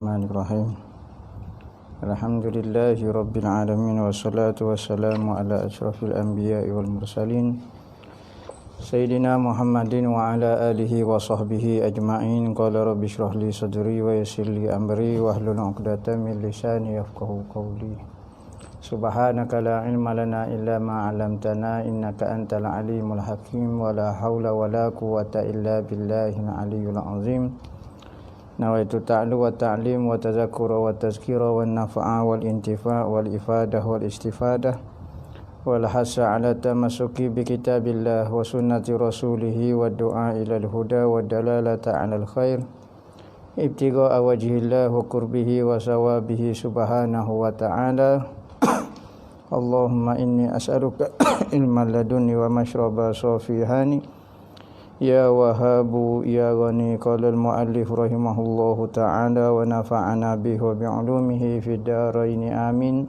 Bismillahirrahmanirrahim. Alhamdulillahi rabbil alamin wassalatu wassalamu ala asyrafil anbiya'i wal mursalin Sayyidina Muhammadin wa ala alihi wa sahbihi ajma'in. Qala rabbi shrah li sadri wa yassir li amri wahlul 'uqdatam min lisani yafqahu qawli. Subhanaka la ilma lana illa ma 'allamtana innaka antal alimul hakim wa la haula wa la quwwata illa billahil aliyyil azim. Nawaitu ta'lu wa ta'lim wa tazakkura wa tazkira wa nafa'a wal intifa' wal ifadah wal istifadah wal hasa ala tamassuki bi kitabillah wa sunnati rasulihi wa du'a ilal huda wa dalalata alal khair ibtigha'a wajhillah wa qurbihi wa sawabihi subhanahu wa ta'ala. Allahumma inni as'aluka ilman ladunni wa mashraba safihani Ya Wahabu Ya Ghani. Qala al-muallif rahimahullahu ta'ala wa nafa'ana bihi wa bi'ulumihi fid dharain amin.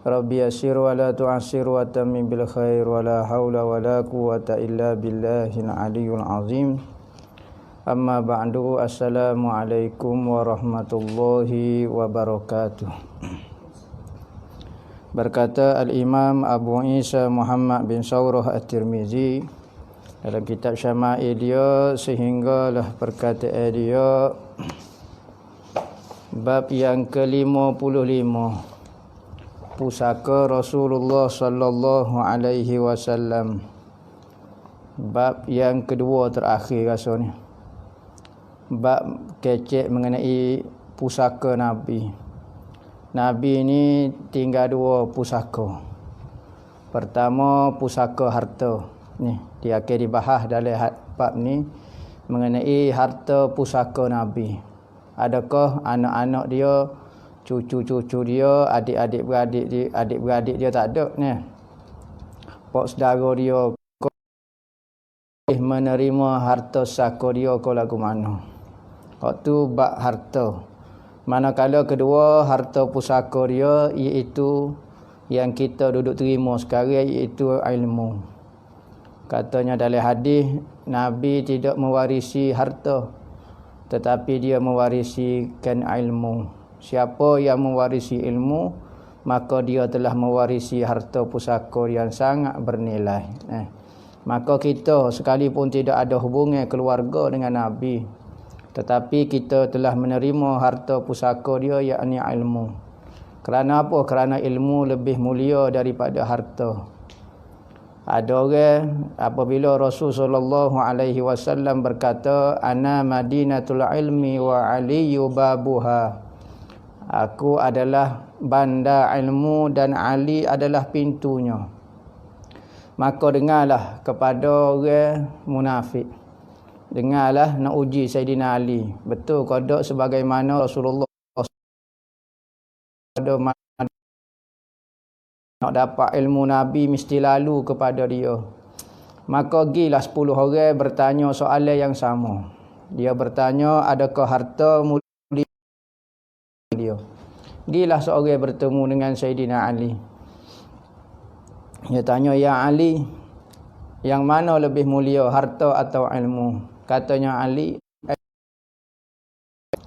Rabbi yassir wa la tu'assir wa tammim bil khair wa la haula wa la quwwata illa billahil aliyyil azim. Amma ba'du. Assalamu alaikum warahmatullahi wabarakatuh. Berkata al-Imam Abu Isa Muhammad bin Sawrah At-Tirmizi dalam kitab Syama'il dia, sehinggalah perkataan dia bab yang ke-55, pusaka Rasulullah sallallahu alaihi wasallam. Bab yang kedua terakhir rasanya. Bab kecek mengenai pusaka Nabi. Nabi ni tinggal dua pusaka. Pertama, pusaka harta. Ni dia akan dibahas dalam bab ni mengenai harta pusaka Nabi. Adakah anak-anak dia, cucu-cucu dia, adik-beradik dia tak ada ni. Pak saudara dia menerima harta saka dia ke lagu mana. Waktu bab harta. Manakala kedua harta pusaka dia iaitu yang kita duduk terima sekarang iaitu ilmu. Katanya dalam hadis, Nabi tidak mewarisi harta, tetapi dia mewarisikan ilmu. Siapa yang mewarisi ilmu, maka dia telah mewarisi harta pusaka yang sangat bernilai. Maka kita sekalipun tidak ada hubungan keluarga dengan Nabi, tetapi kita telah menerima harta pusaka dia, yakni ilmu. Kerana apa? Kerana ilmu lebih mulia daripada harta. Ada orang apabila Rasul sallallahu alaihi wasallam berkata, ana madinatul ilmi wa aliyu babuha. Aku adalah bandar ilmu dan Ali adalah pintunya. Maka dengarlah kepada orang munafik. Dengarlah nak uji Sayyidina Ali. Betul kodok sebagaimana Rasulullah ada nak dapat ilmu Nabi mesti lalu kepada dia. Maka gilah 10 orang bertanya soalan yang sama. Dia bertanya, adakah harta mulia dia? Gilah seorang bertemu dengan Sayyidina Ali. Dia tanya, ya Ali, yang mana lebih mulia, harta atau ilmu? Katanya Ali,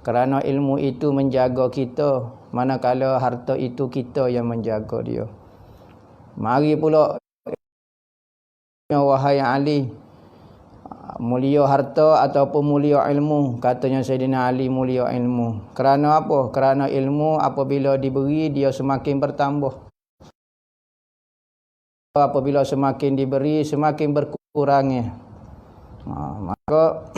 kerana ilmu itu menjaga kita, manakala harta itu kita yang menjaga dia. Mari pula, wahai Ali, mulia harta ataupun mulia ilmu? Katanya Sayyidina Ali, mulia ilmu. Kerana apa? Kerana ilmu apabila diberi, dia semakin bertambah. Apabila semakin diberi, semakin berkurangnya. Maka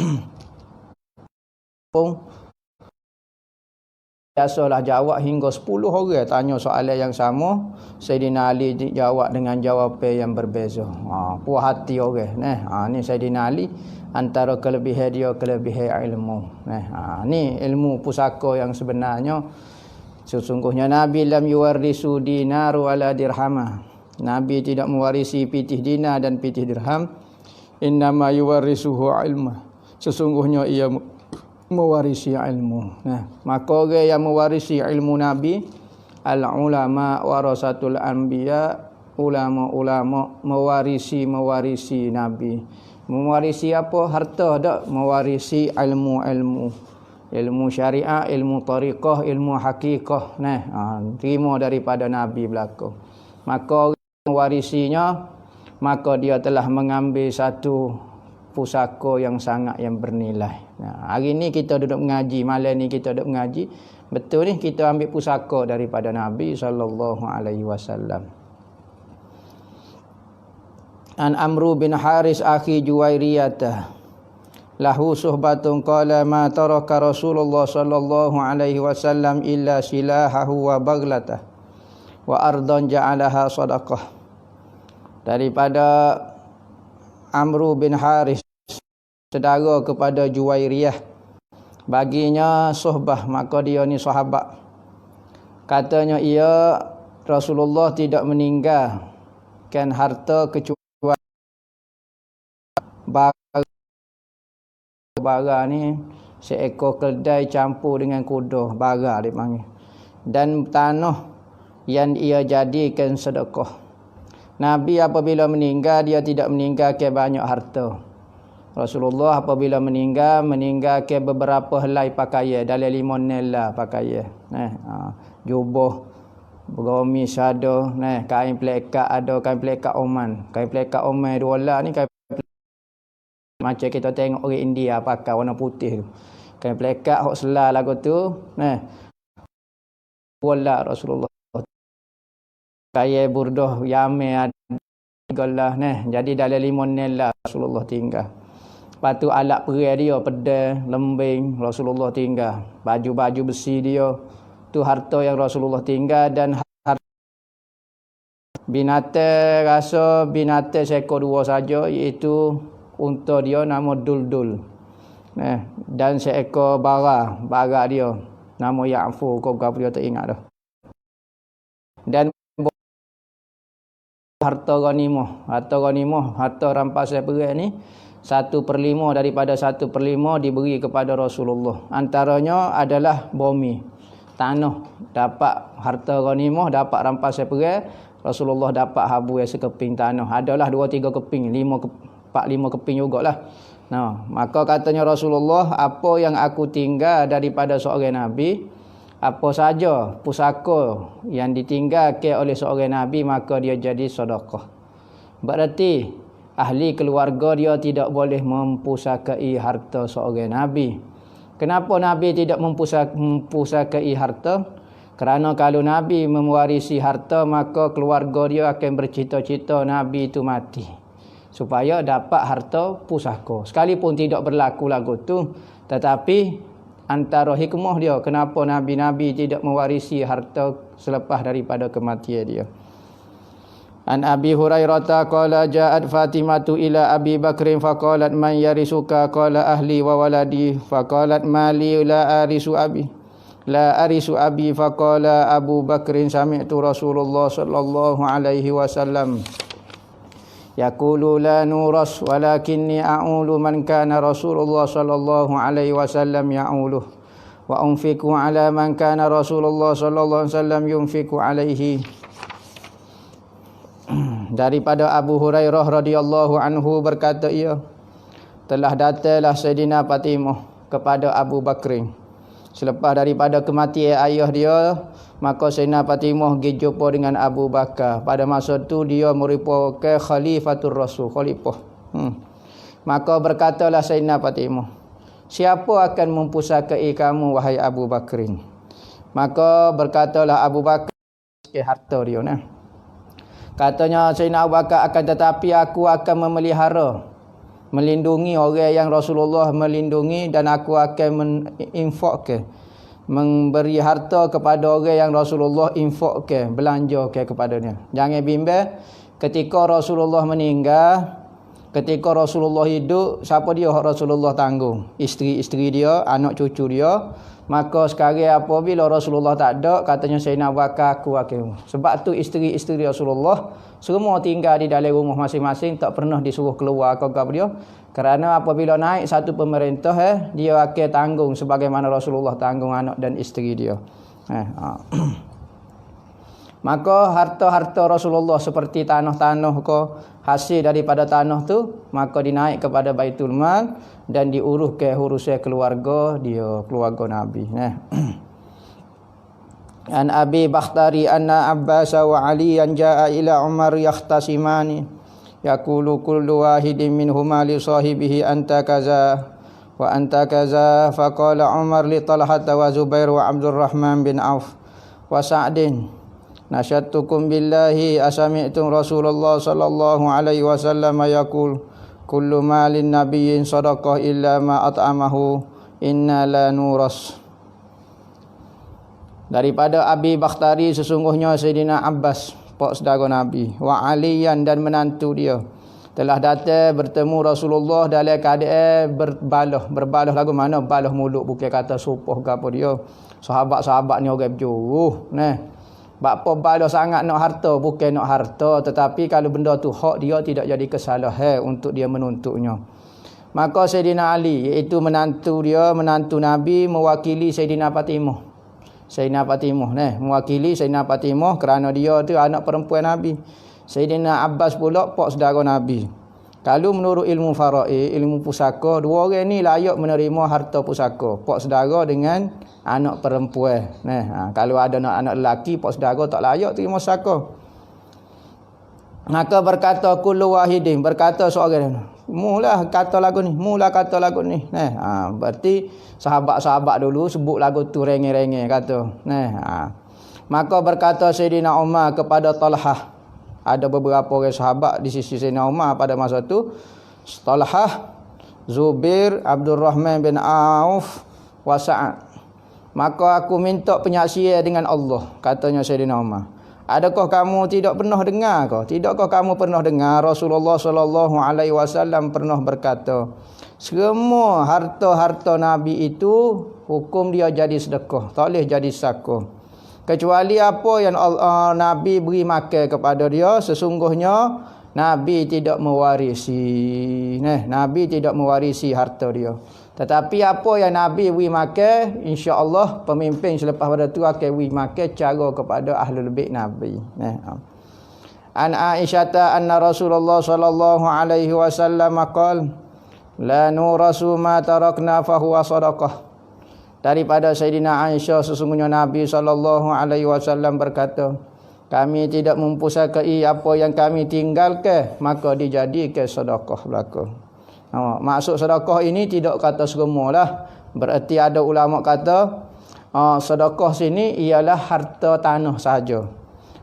biasalah jawab hingga 10 orang tanya soalan yang sama. Sayyidina Ali jawab dengan jawapan yang berbeza. Puas hati orang. Ni Sayyidina Ali, antara kelebihan dia, kelebihan ilmu. Ni ilmu pusaka yang sebenarnya. Sesungguhnya Nabi lam yuwarrisu dinar wala dirhamah. Nabi tidak mewarisi pitih dinar dan pitih dirham. Innama yuwarrisuhu ilmah. Sesungguhnya ia mewarisi ilmu. Maka orang yang mewarisi ilmu Nabi, al-ulama warasatul anbiya, ulama-ulama mewarisi Nabi. Mewarisi apa? Harta tak, mewarisi ilmu-ilmu. ilmu syariat, ilmu tariqah, ilmu hakikah. Terima daripada Nabi belaka. Maka orang mewarisinya, maka dia telah mengambil satu pusaka yang sangat yang bernilai. Hari ni kita duduk mengaji, malam ni kita duduk mengaji. Betul ni kita ambil pusaka daripada Nabi sallallahu alaihi wasallam. An Amru bin Haris akhi Juwairiyah lahu suhbatun qala ma taraka Rasulullah sallallahu alaihi wasallam illa silahahu wa baglatah wa ardan ja'alaha sadaqah. Daripada Amru bin Haris, saudara kepada Juwairiyah, baginya suhbah, maka dia ni sahabat. Katanya ia Rasulullah tidak meninggalkan harta kecuali bara ni seekor keldai campur dengan kuda, bara dia panggil, dan tanah yang ia jadikan sedekah. Nabi apabila meninggal, dia tidak meninggalkan banyak harta. Rasulullah apabila meninggalkan beberapa helai pakaian, dalam 5 nela pakaian. Jubah, gamis ada, kain pelekat ada, kain pelekat Oman. Kain pelekat Oman $2 ni kain macam kita tengok orang India pakai warna putih tu. Kain pelekat hok selal lagu tu, $2 Rasulullah. Kain burdah Yaman ada, jadi dalam 5 nela Rasulullah tinggal. Lepas tu alat perai dia, pedang, lembing, Rasulullah tinggal. Baju-baju besi dia, tu harta yang Rasulullah tinggal. Dan binatang, rasa binatang seekor 2 saja, iaitu unta dia nama Duldul. Dan seekor bara dia nama Ya'fu, kau dia tak ingat dah. Dan harta ghanimah, harta rampasan perang ni 1/5 daripada 1/5 diberi kepada Rasulullah. Antaranya adalah bumi, tanah. Dapat harta ghanimah, dapat rampasan perang, Rasulullah dapat habu yang sekeping tanah. Adalah 2-3 keping, 4-5 keping jugalah. Maka katanya Rasulullah, apa yang aku tinggal daripada seorang Nabi, apa saja pusaka yang ditinggalkan oleh seorang Nabi, maka dia jadi sedekah. Berarti ahli keluarga dia tidak boleh mempusakai harta seorang Nabi. Kenapa Nabi tidak mempusakai harta? Kerana kalau Nabi mewarisi harta, maka keluarga dia akan bercita-cita Nabi itu mati, supaya dapat harta pusaka. Sekalipun tidak berlaku lagu tu, tetapi antara hikmah dia kenapa Nabi-Nabi tidak mewarisi harta selepas daripada kematian dia. An Abi Hurairah qala ja'at Fatimatu ila Abi Bakrin faqalat man yarisuka qala ahli wa waladi faqalat mali la arisu abi faqala Abu Bakrin sami'tu Rasulullah sallallahu alaihi wasallam yaqulu la nuras walakinni a'ulu man kana Rasulullah sallallahu alaihi wasallam ya'uluh wa unfiqu ala man kana Rasulullah sallallahu alaihi wasallam yunfiqu alaihi. Daripada Abu Hurairah radhiyallahu anhu berkata ia, telah datanglah Sayyidina Fatimah kepada Abu Bakrin selepas daripada kematian ayah dia, maka Sayyidina Fatimah pergi jumpa dengan Abu Bakar. Pada masa tu dia merupakan khalifatul Rasul, khalifah. Maka berkatalah Sayyidina Fatimah, siapa akan mempusakai kamu wahai Abu Bakrin? Maka berkatalah Abu Bakar, harta dia Katanya Sayyidina Abu Bakar, akan tetapi aku akan memelihara, melindungi orang yang Rasulullah melindungi, dan aku akan menginfakkan, memberi harta kepada orang yang Rasulullah infakkan, belanjakan kepadanya. Jangan bimbang, ketika Rasulullah meninggal, ketika Rasulullah hidup, siapa dia Rasulullah tanggung? Isteri-isteri dia, anak cucu dia. Maka sekarang apabila Rasulullah tak ada, katanya Sayyidina Abu Bakar, aku akan. Sebab tu isteri-isteri Rasulullah semua tinggal di dalam rumah masing-masing, tak pernah disuruh keluar ke dia. Kerana apabila naik satu pemerintah, dia akan tanggung sebagaimana Rasulullah tanggung anak dan isteri dia. Maka harta-harta Rasulullah seperti tanah-tanah ko, hasil daripada tanah tu, maka dinaik kepada Baitul Mal dan diurus ke urusan keluarga dia, keluarga Nabi. Nah. An Abi Bakhtari anna Abbas wa Aliyan jaa ila Umar yahtasimani yaqulu kullu wahidin minhuma li sahibihi anta kaza wa anta kaza faqala Umar li Talhah wa Zubair wa Abdurrahman bin Auf wa Sa'din nasyattukum billahi asami'tum Rasulullah sallallahu alaihi wasallam yaqul kullu malin nabiyyin sadaqah illa ma at'amahu inna la nuras. Daripada Abi Bakhtari, sesungguhnya Sayyidina Abbas, pak saudara Nabi, wa Aliyan dan menantu dia, telah datang bertemu Rasulullah dalam keadaan berbalah lagu mana balah mulut, bukan kata supoh ke apa dia. Sahabat-sahabat ni orang berjuruh. Nah, bakpo balah sangat nak harta, bukan nak harta, tetapi kalau benda tu hak dia, tidak jadi kesalahan untuk dia menuntutnya. Maka Sayyidina Ali, iaitu menantu dia, menantu Nabi, mewakili Sayyidina Fatimah. Sayyidina Fatimah mewakili Sayyidina Fatimah kerana dia tu anak perempuan Nabi. Sayyidina Abbas pula pak saudara Nabi. Kalau menurut ilmu faraid, ilmu pusaka, dua orang ni layak menerima harta pusaka, pak saudara dengan anak perempuan. Kalau ada anak lelaki, pak saudara tak layak terima pusaka. Maka berkata kullu wahidin, berkata seorang, mula kata lagu ni. Berarti sahabat-sahabat dulu sebut lagu tu rengeh-rengeh kata. Maka berkata Sayyidina Umar kepada Talhah. Ada beberapa orang sahabat di sisi Sayyidina Umar pada masa tu. Talhah, Zubair, Abdurrahman bin Auf, wa Sa'ad. Maka aku minta penyaksian dengan Allah, katanya Sayyidina Umar. Adakah kamu tidak pernah dengar kau? Tidakkah kamu pernah dengar Rasulullah sallallahu alaihi wasallam pernah berkata, semua harta-harta Nabi itu hukum dia jadi sedekah, tak boleh jadi zakah. Kecuali apa yang Nabi beri makan kepada dia, sesungguhnya Nabi tidak mewarisi. Nabi tidak mewarisi harta dia. Tetapi apa yang Nabi beri makan, insya-Allah pemimpin selepas pada tu akan beri makan cara kepada ahlul bait Nabi. An Aisyah anna Rasulullah sallallahu alaihi wasallam qala la nurasu ma tarakna fa huwa sadaqah. Daripada Sayyidina Aisyah, sesungguhnya Nabi sallallahu alaihi wasallam berkata, kami tidak mempusakai apa yang kami tinggalkan, maka dijadikan sedekah belaka. Maksud sedekah ini tidak kata semualah. Berarti ada ulama kata sedekah sini ialah harta tanah saja.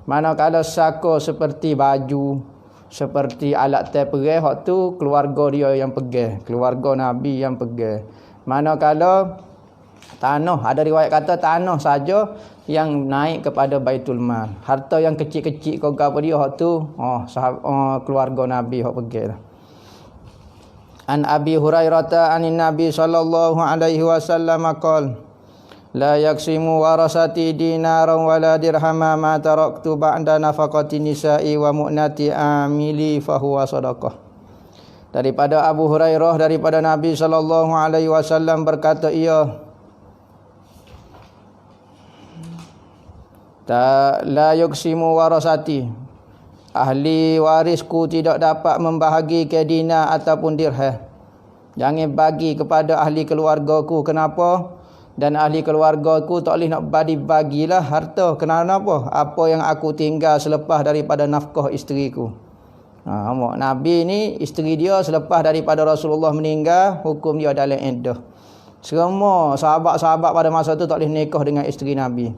Manakala saka seperti baju, seperti alat terperih, hak tu keluarga dia yang pegang, keluarga Nabi yang pegang. Manakala tanah, ada riwayat kata tanah saja yang naik kepada Baitul Mal. Harta yang kecil-kecil kau apa dia, hak tu keluarga Nabi hak pegang lah. An Abi Hurairah anin Nabi sallallahu alaihi wasallam qala la yaksimu warasati dinaran wala dirhama ma taraktu ba'da nafaqati nisa'i wa mu'nati amili fa huwa sadaqah. Daripada Abu Hurairah, daripada Nabi sallallahu alaihi wasallam berkata ia, la yaksimu warasati, ahli warisku tidak dapat membahagi ke dinar ataupun dirham. Jangan bagi kepada ahli keluargaku. Kenapa? Dan ahli keluargaku tak boleh nak bagilah harta. Kenapa? Apa yang aku tinggal selepas daripada nafkah isteriku. Nabi ni, isteri dia selepas daripada Rasulullah meninggal, hukum dia dalam iddah. Semua sahabat-sahabat pada masa tu tak boleh nikah dengan isteri Nabi.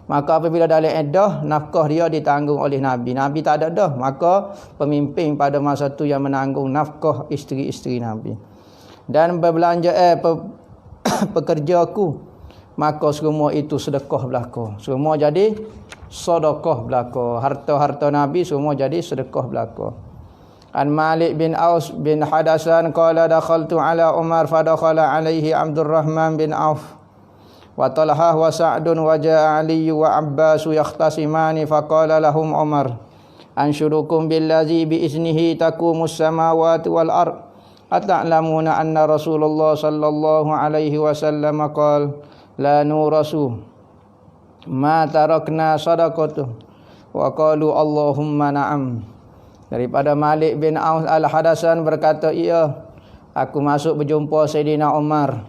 Maka apabila dalam iddah, nafkah dia ditanggung oleh Nabi. Nabi tak ada dah, maka pemimpin pada masa tu yang menanggung nafkah isteri-isteri Nabi. Dan berbelanja pekerjaku, maka semua itu sedekah belaka. Semua jadi sedekah belaka. Harta-harta Nabi semua jadi sedekah belaka. An Malik bin Aus bin Hadasan qala dakhaltu ala Umar fa dakhala alaihi Abdurrahman bin Auf wa Talhah wa Sa'dun wa ja'a Ali wa Abbas yakhtasimani faqala lahum Umar anshurukum billazi bi iznihi taqumus samawati wal ard ata'lamuna anna Rasulullah sallallahu alaihi wasallam qala la nurasu ma tarakna sadaqatu wa qalu Allahumma na'am. Daripada Malik bin Aus al-Hadasan berkata, "Ya, aku masuk berjumpa Sayyidina Umar.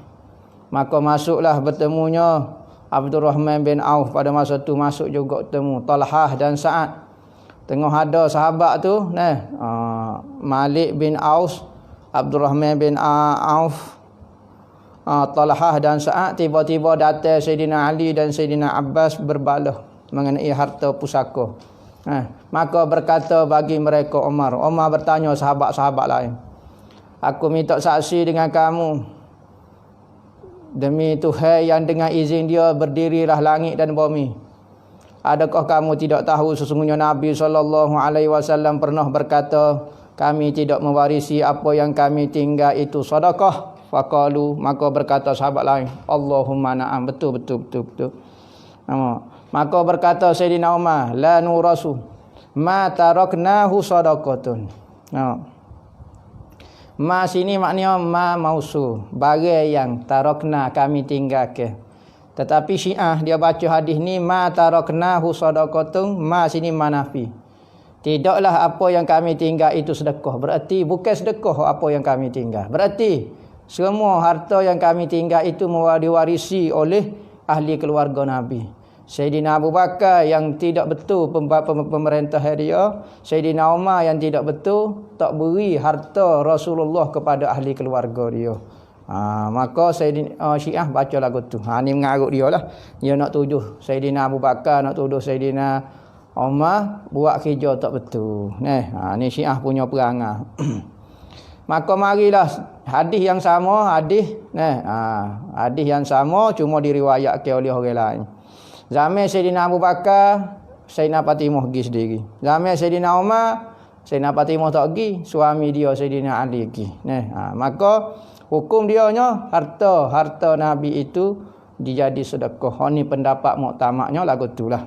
Maka masuklah bertemunya Abdurrahman bin Auf. Pada masa tu masuk juga bertemu Talhah dan Sa'ad. Tengok ada sahabat tu, Malik bin Aus, Abdurrahman bin Auf, Talhah dan Sa'ad. Tiba-tiba datang Sayyidina Ali dan Sayyidina Abbas berbalah mengenai harta pusaka. Maka berkata bagi mereka Umar bertanya sahabat-sahabat lain, "Aku minta saksi dengan kamu demi Tuhan yang dengan izin dia berdirilah langit dan bumi. Adakah kamu tidak tahu sesungguhnya Nabi SAW pernah berkata, kami tidak mewarisi apa yang kami tinggal itu sedekah?" Faqalu, maka berkata sahabat lain, "Allahumma na'am." Betul. Maka berkata Sayyidina Umar, "La nurasu ma taraknahu sadaqatun." Ma sini maknanya ma mausul, barang yang tarakna kami tinggalkan. Tetapi Syiah dia baca hadis ni ma taraknahu sadaqatun, ma sini manafi. Tidaklah apa yang kami tinggal itu sedekah. Berarti bukan sedekah apa yang kami tinggal. Berarti semua harta yang kami tinggal itu diwarisi oleh ahli keluarga Nabi. Sayyidina Abu Bakar yang tidak betul pemerintah dia, Sayyidina Umar yang tidak betul tak beri harta Rasulullah kepada ahli keluarga dia. Maka Sayyidina Syiah baca lagu tu. Ni mengarut dia lah. Dia nak tuduh Sayyidina Abu Bakar, nak tuduh Sayyidina Umar buat kerja tak betul. Ni Syiah punya perangai. Maka marilah hadis yang sama, hadis yang sama cuma diriwayatkan oleh orang lain. Zaman Sayyidina Abu Bakar, Sayyidina Fatimah pergi sendiri. Zaman Sayyidina Umar, Sayyidina Fatimah tak pergi, suami dia Sayyidina Ali pergi. Maka hukum dia nya harta Nabi itu dijadi sedekah. Ini pendapat muktamadnya lagu itulah.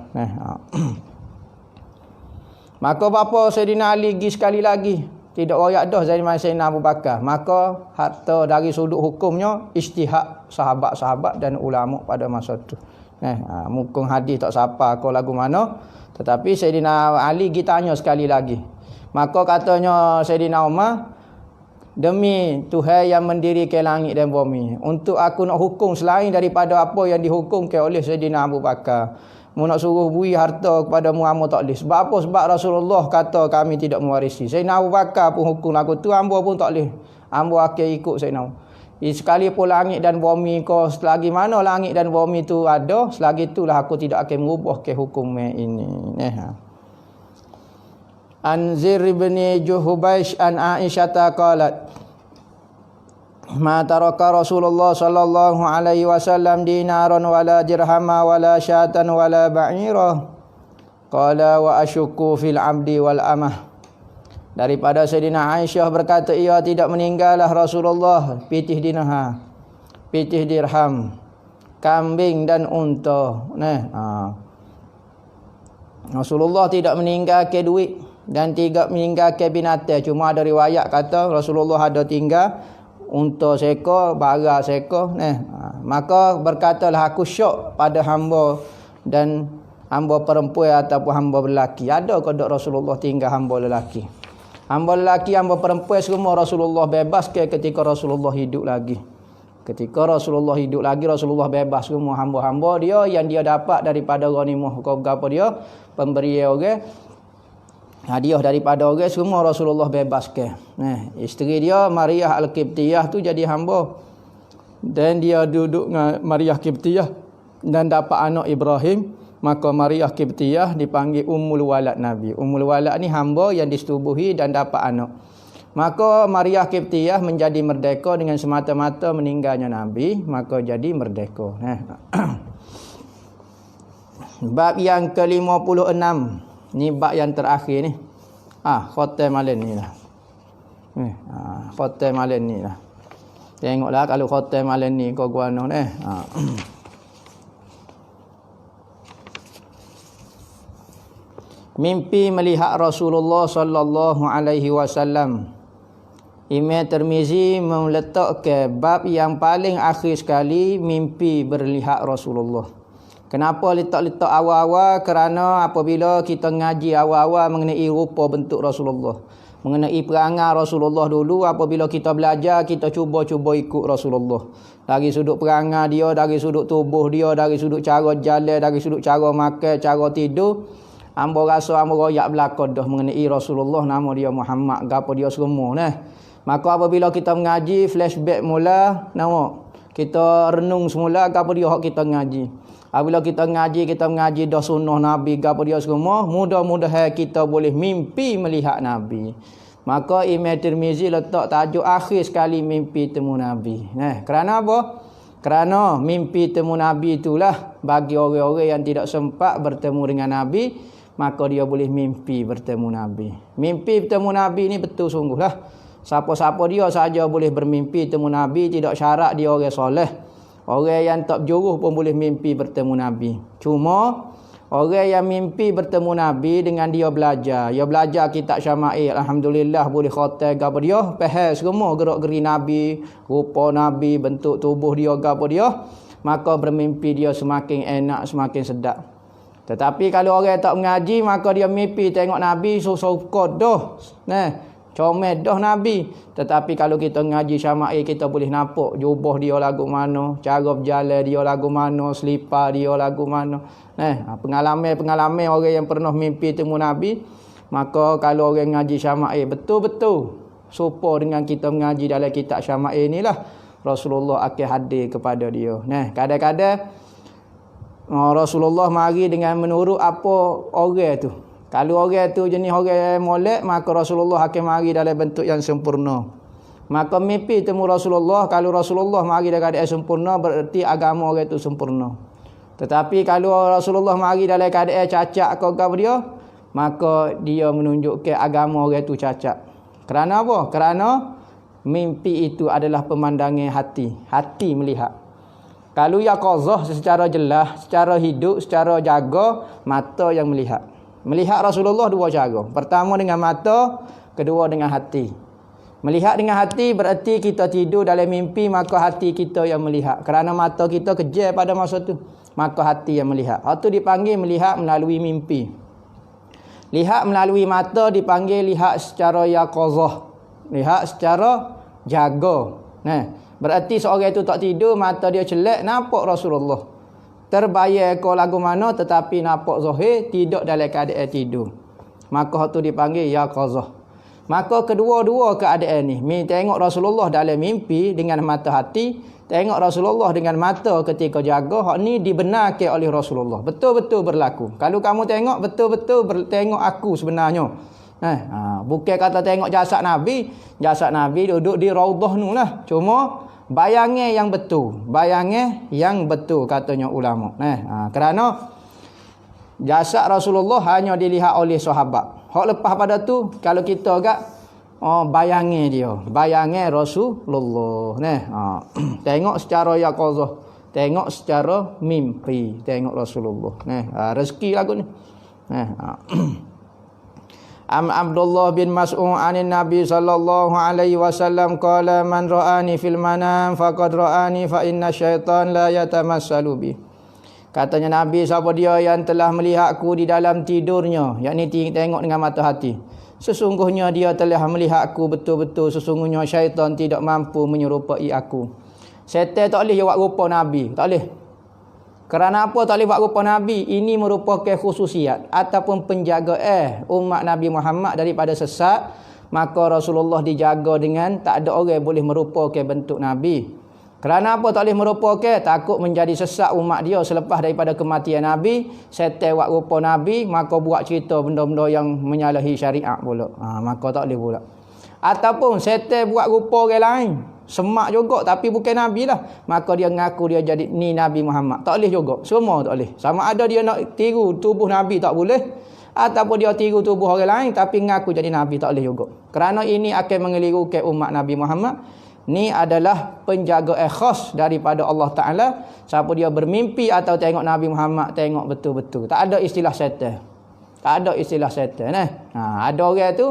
Maka bapa Sayyidina Ali pergi sekali lagi. Tidak royak dah zaman Sayyidina Abu Bakar. Maka harta dari sudut hukumnya ijtihad sahabat-sahabat dan ulama pada masa itu. Mungkin hadis tak siapa kau lagu mana, tetapi Sayyidina Ali kita tanya sekali lagi. Maka katanya Sayyidina Umar, demi Tuhan yang mendirikan langit dan bumi, untuk aku nak hukum selain daripada apa yang dihukumkan oleh Sayyidina Abu Bakar. Mu nak suruh beri harta kepada Muhammad tak boleh. Sebab apa? Sebab Rasulullah kata kami tidak mewarisi. Sayyidina Abu Bakar pun hukum lagu tu, hamba pun tak boleh. Hamba akan ikut Sayyidina Umar. Sekalipun langit dan bumi kau, selagi mana langit dan bumi itu ada, selagi itulah aku tidak akan mengubah ke hukum ini. An Zir bin Juhbaish an Aisyah qalat, ma taraka Rasulullah sallallahu alaihi wasallam dinaran wala dirhama wala syatan wala ba'ira. Qala wa asyukku fil abdi wal amah. Daripada Sayyidina Aisyah berkata, ia tidak meninggallah Rasulullah pitih dinar, pitih dirham, kambing dan unta. Rasulullah tidak meninggalkan duit dan tidak meninggalkan binatang. Cuma ada riwayat kata Rasulullah ada tinggal unta seekor, bara seekor. Maka berkatalah aku syok pada hamba dan hamba perempuan ataupun hamba lelaki. Ada ke tak Rasulullah tinggal hamba lelaki? Hamba lelaki, hamba perempuan semua Rasulullah bebas ketika Rasulullah hidup lagi. Ketika Rasulullah hidup lagi, Rasulullah bebas semua hamba-hamba dia yang dia dapat daripada ghanimah. Apa dia? Pemberian orang. Hadiah daripada orang semua Rasulullah bebas ke. Isteri dia Maryah Al-Qibtiyah tu jadi hamba. Dan dia duduk dengan Maryah Qibtiyah dan dapat anak Ibrahim. Maka Maryah Qibtiyah dipanggil Ummul Walad Nabi. Ummul Walad ni hamba yang disetubuhi dan dapat anak. Maka Maryah Qibtiyah menjadi merdeka dengan semata-mata meninggalnya Nabi. Maka jadi merdeka. Bab yang ke-56. Ni bab yang terakhir ni. Khotam malam ni lah. Khotam malam ni lah. Tengoklah kalau khotam malam ni kau guano ni. Mimpi melihat Rasulullah sallallahu alaihi wasallam. Imam Tirmizi meletakkan bab yang paling akhir sekali mimpi berlihat Rasulullah. Kenapa letak-letak awal-awal? Kerana apabila kita ngaji awal-awal mengenai rupa bentuk Rasulullah, mengenai perangai Rasulullah dulu, apabila kita belajar, kita cuba-cuba ikut Rasulullah. Dari sudut perangai dia, dari sudut tubuh dia, dari sudut cara jalan, dari sudut cara makan, cara tidur, hamba rasa hamba royak belakang dah mengenai Rasulullah, nama dia Muhammad, gapo dia semua nah. Maka apabila kita mengaji, flashback mula, nampak kita renung semula gapo dia hak kita ngaji. Apabila kita mengaji dah sunnah Nabi gapo dia semua, mudah-mudahan kita boleh mimpi melihat Nabi. Maka Imam Tirmizi letak tajuk akhir sekali mimpi temu Nabi. Kerana apa? Kerana mimpi temu Nabi itulah bagi orang-orang yang tidak sempat bertemu dengan Nabi, maka dia boleh mimpi bertemu Nabi. Mimpi bertemu Nabi ni betul sungguhlah. Siapa-siapa dia saja boleh bermimpi temu Nabi, tidak syarat dia orang soleh. Orang yang tak berjuruh pun boleh mimpi bertemu Nabi. Cuma orang yang mimpi bertemu Nabi dengan dia belajar. Dia belajar kitab Syama'il. Alhamdulillah boleh khatam gapo dia. Faham semua gerak-geri Nabi, rupa Nabi, bentuk tubuh dia gapo dia. Maka bermimpi dia semakin enak, semakin sedap. Tetapi kalau orang tak mengaji, maka dia mimpi tengok Nabi suka dah. Comel dah Nabi. Tetapi kalau kita ngaji Syama'il, kita boleh nampak jubah dia lagu mana, cara berjalan dia lagu mana, selipar dia lagu mana. Pengalaman orang yang pernah mimpi temu Nabi, maka kalau orang ngaji Syama'il betul-betul serupa dengan kita mengaji dalam kitab Syama'il inilah, Rasulullah akan hadir kepada dia. Kadang-kadang Rasulullah mari dengan menurut apa orang tu. Kalau orang tu jenis orang molek, maka Rasulullah akan mari dalam bentuk yang sempurna. Maka mimpi temu Rasulullah, kalau Rasulullah mari dalam keadaan sempurna, berarti agama orang tu sempurna. Tetapi kalau Rasulullah mari dalam keadaan cacat kau dia, maka dia menunjukkan agama orang tu cacat. Kerana apa? Kerana mimpi itu adalah pemandangan hati. Hati melihat. Kalau yaqazah secara jelas, secara hidup, secara jaga, mata yang melihat. Melihat Rasulullah dua cara. Pertama dengan mata, kedua dengan hati. Melihat dengan hati berarti kita tidur dalam mimpi, maka hati kita yang melihat. Kerana mata kita kejar pada masa tu, maka hati yang melihat. Itu dipanggil melihat melalui mimpi. Lihat melalui mata dipanggil lihat secara yaqazah. Lihat secara jaga. Berarti seorang itu tak tidur, mata dia celak, nampak Rasulullah. Terbayar kau lagu mana, tetapi nampak zahir, tidak dalam keadaan tidur. Maka itu dipanggil yaqazah. Maka kedua-dua keadaan ni, tengok Rasulullah dalam mimpi dengan mata hati, tengok Rasulullah dengan mata ketika jaga, hak ni dibenarkan oleh Rasulullah. Betul-betul berlaku. Kalau kamu tengok, betul-betul tengok aku sebenarnya. Bukan kata tengok jasad Nabi duduk di raudhah nu lah. Cuma bayangan yang betul katanya ulama. Kerana jasad Rasulullah hanya dilihat oleh sahabat. Hak lepas pada tu kalau kita agak bayangan Rasulullah. Tengok secara yaqazah, tengok secara mimpi, tengok Rasulullah. Rezeki lagu ni. Abdullah bin Mas'ud anin Nabi sallallahu alaihi wasallam qala man ra'ani fil manam faqad ra'ani fa inna syaitan la yatamassalu bi. Katanya Nabi, siapa dia yang telah melihatku di dalam tidurnya, yakni tengok dengan mata hati, sesungguhnya dia telah melihatku betul-betul. Sesungguhnya syaitan tidak mampu menyerupai aku. Syaitan tak boleh buat rupa Nabi, tak boleh. Kerana apa tak boleh buat rupa Nabi? Ini merupakan khususiat ataupun penjagaan umat Nabi Muhammad daripada sesat. Maka Rasulullah dijaga dengan tak ada orang boleh merupakan bentuk Nabi. Kerana apa tak boleh merupakan? Takut menjadi sesat umat dia selepas daripada kematian Nabi. Syaitan buat rupa Nabi, maka buat cerita benda-benda yang menyalahi syariat pula. Maka tak boleh pula. Ataupun syaitan buat rupa orang lain, semak juga tapi bukan Nabi lah, maka dia ngaku dia jadi ni Nabi Muhammad. Tak boleh juga. Semua tak boleh. Sama ada dia nak tiru tubuh Nabi tak boleh, ataupun dia tiru tubuh orang lain tapi ngaku jadi Nabi, tak boleh juga. Kerana ini akan mengelirukan umat Nabi Muhammad. Ni adalah penjagaan khas daripada Allah Ta'ala. Siapa dia bermimpi atau tengok Nabi Muhammad, tengok betul-betul. Tak ada istilah syaitan. Tak ada istilah syaitan. Ada orang tu,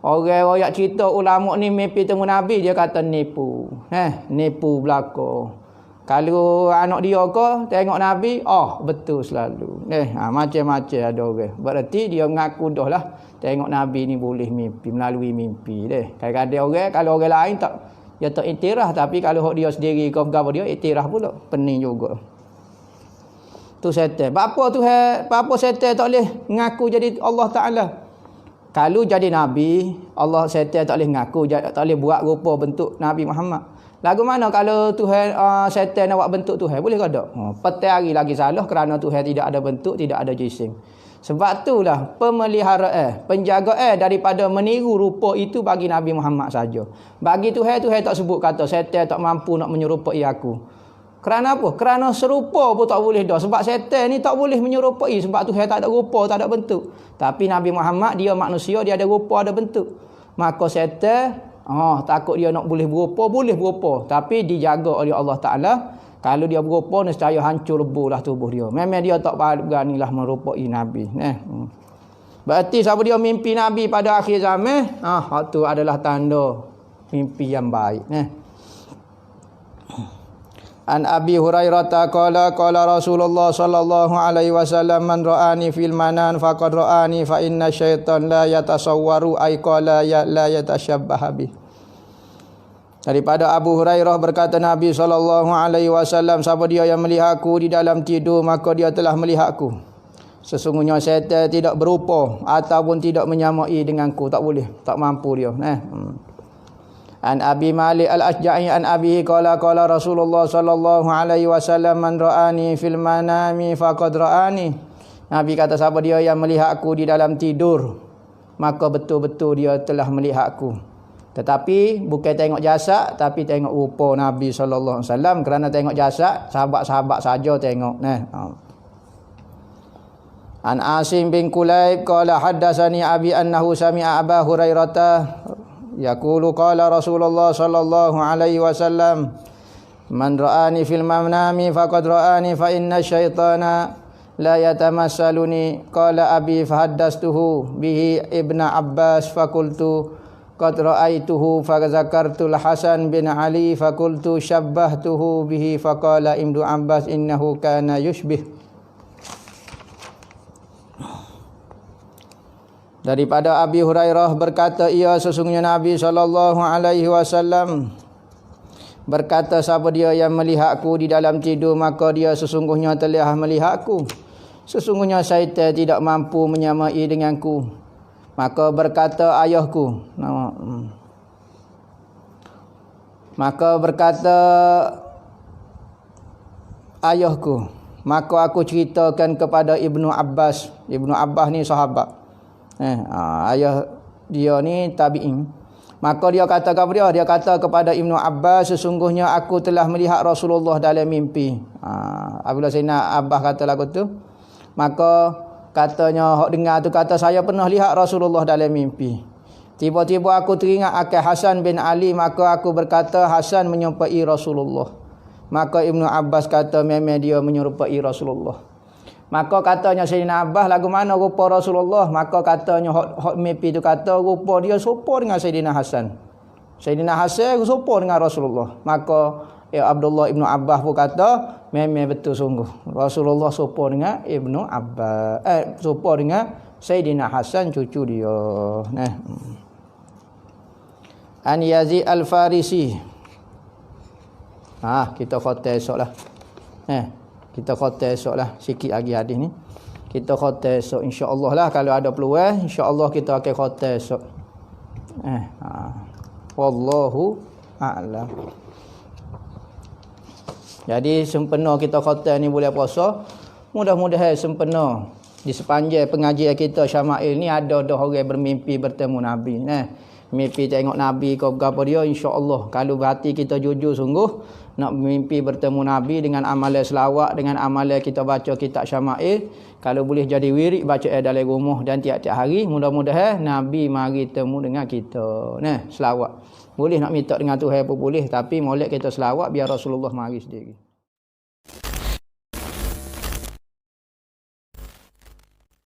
orang royak cerita ulama ni mimpi temu Nabi, dia kata nipu. Nipu belaka. Kalau anak dia ke tengok Nabi, betul selalu. Macam-macam ada orang. Berarti dia mengaku dah lah tengok Nabi ni boleh mimpi, melalui mimpi deh. Kadang-kadang orang, kalau orang lain tak, dia tak iktiraf, tapi kalau dia sendiri kau gapo dia iktiraf pula, pening juga. Tu setan. Apa setan tak boleh mengaku jadi Allah Taala? Kalau jadi Nabi, Allah setan tak boleh mengaku, tak boleh buat rupa bentuk Nabi Muhammad. Lagu mana kalau Tuhan setan nak buat bentuk Tuhan? Boleh ke tak? Petang hari lagi salah kerana Tuhan tidak ada bentuk, tidak ada jisim. Sebab itulah pemeliharaan, penjagaan daripada meniru rupa itu bagi Nabi Muhammad saja. Bagi Tuhan tak sebut kata setan tak mampu nak menyerupai aku. Kerana apa? Kerana serupa pun tak boleh dah. Sebab setan ni tak boleh menyerupai. Sebab Tuhan tak ada rupa, tak ada bentuk. Tapi Nabi Muhammad dia manusia, dia ada rupa, ada bentuk. Maka setan takut dia nak boleh berupa, tapi dijaga oleh Allah Ta'ala. Kalau dia berupa, nescaya hancur lebuhlah tubuh dia. Memang dia tak beranilah merupai Nabi. Berarti siapa dia mimpi Nabi pada akhir zaman, itu adalah tanda mimpi yang baik. An Abi Hurairah qala Rasulullah sallallahu alaihi wasallam man ra'ani fil manan faqad ra'ani fa inna syaitan la yatasawwaru ay qala la yatashabbaha bi. Daripada Abu Hurairah berkata Nabi sallallahu alaihi wasallam, siapa dia yang melihatku di dalam tidur maka dia telah melihatku. Sesungguhnya syaitan tidak berupa ataupun tidak menyamai denganku, tak boleh, tak mampu dia. An Abi Malik Al-Asja'i an Abihi qala Rasulullah sallallahu alaihi wasallam man ra'ani fil manami faqad ra'ani. Nabi kata siapa dia yang melihatku di dalam tidur maka betul-betul dia telah melihatku. Tetapi bukan tengok jasad, tapi tengok rupa Nabi sallallahu alaihi wasallam. Kerana tengok jasad sahabat-sahabat saja tengok. An Asim bin Kulayb qala haddatsani abi annahu sami'a Aba Hurairah yaqulu qala Rasulullah sallallahu alaihi wasallam man ra'ani fil manami faqad ra'ani fa inna syaitana la yatamassaluni qala abi fahaddastuhu bihi ibnu Abbas faqultu qad ra'aituhu fa zakartu al-Hasan bin Ali faqultu syabbahtuhu bihi faqala ibnu Abbas innahu kana yushbih. Daripada Abi Hurairah berkata ia sesungguhnya Nabi sallallahu alaihi wasallam berkata siapa dia yang melihatku di dalam tidur maka dia sesungguhnya telah melihatku. Sesungguhnya syaitan tidak mampu menyamai denganku. Maka berkata ayahku. Maka berkata ayahku. Maka aku ceritakan kepada Ibnu Abbas. Ibnu Abbas ni sahabat. Ayah dia ni tabi'in. Maka dia kata kepada dia kata kepada Ibnu Abbas, sesungguhnya aku telah melihat Rasulullah dalam mimpi. Apabila Sayyidina Abbas kata lagu tu, maka katanya hok dengar tu kata saya pernah lihat Rasulullah dalam mimpi. Tiba-tiba aku teringat akan Hasan bin Ali, maka aku berkata Hasan menyerupai Rasulullah. Maka Ibnu Abbas kata memang dia menyerupai Rasulullah. Maka katanya Sayyidina Abbas, lagu mana rupa Rasulullah? Maka katanya hot mimpi tu kata rupa dia serupa dengan Sayyidina Hasan. Sayyidina Hasan serupa dengan Rasulullah. Maka Abdullah Ibnu Abbas pun kata memang betul sungguh Rasulullah serupa dengan Ibnu Abbas, serupa dengan Sayyidina Hasan cucu dia. An Yazid Al-Farisi. Kita khatam esoklah. Kita khatam esoklah sikit lagi hadis ni. Kita khatam esok insya-Allah lah, kalau ada peluang insya-Allah kita akan khatam esok. Wallahu a'lam. Jadi sempena kita khatam ni bulan puasa, mudah-mudahan sempena di sepanjang pengajian kita Syama'il ni ada dah orang bermimpi bertemu Nabi. Mimpi tengok Nabi ke apa dia, insya-Allah kalau hati kita jujur sungguh nak mimpi bertemu Nabi dengan amalan selawat, dengan amalan kita baca kitab Syama'il, kalau boleh jadi wirid baca dalam rumah dan tiap-tiap hari, mudah-mudahan Nabi mari temu dengan kita. Selawat. Boleh nak minta dengan Tuhan pun boleh, tapi molek kita selawat biar Rasulullah mari sendiri.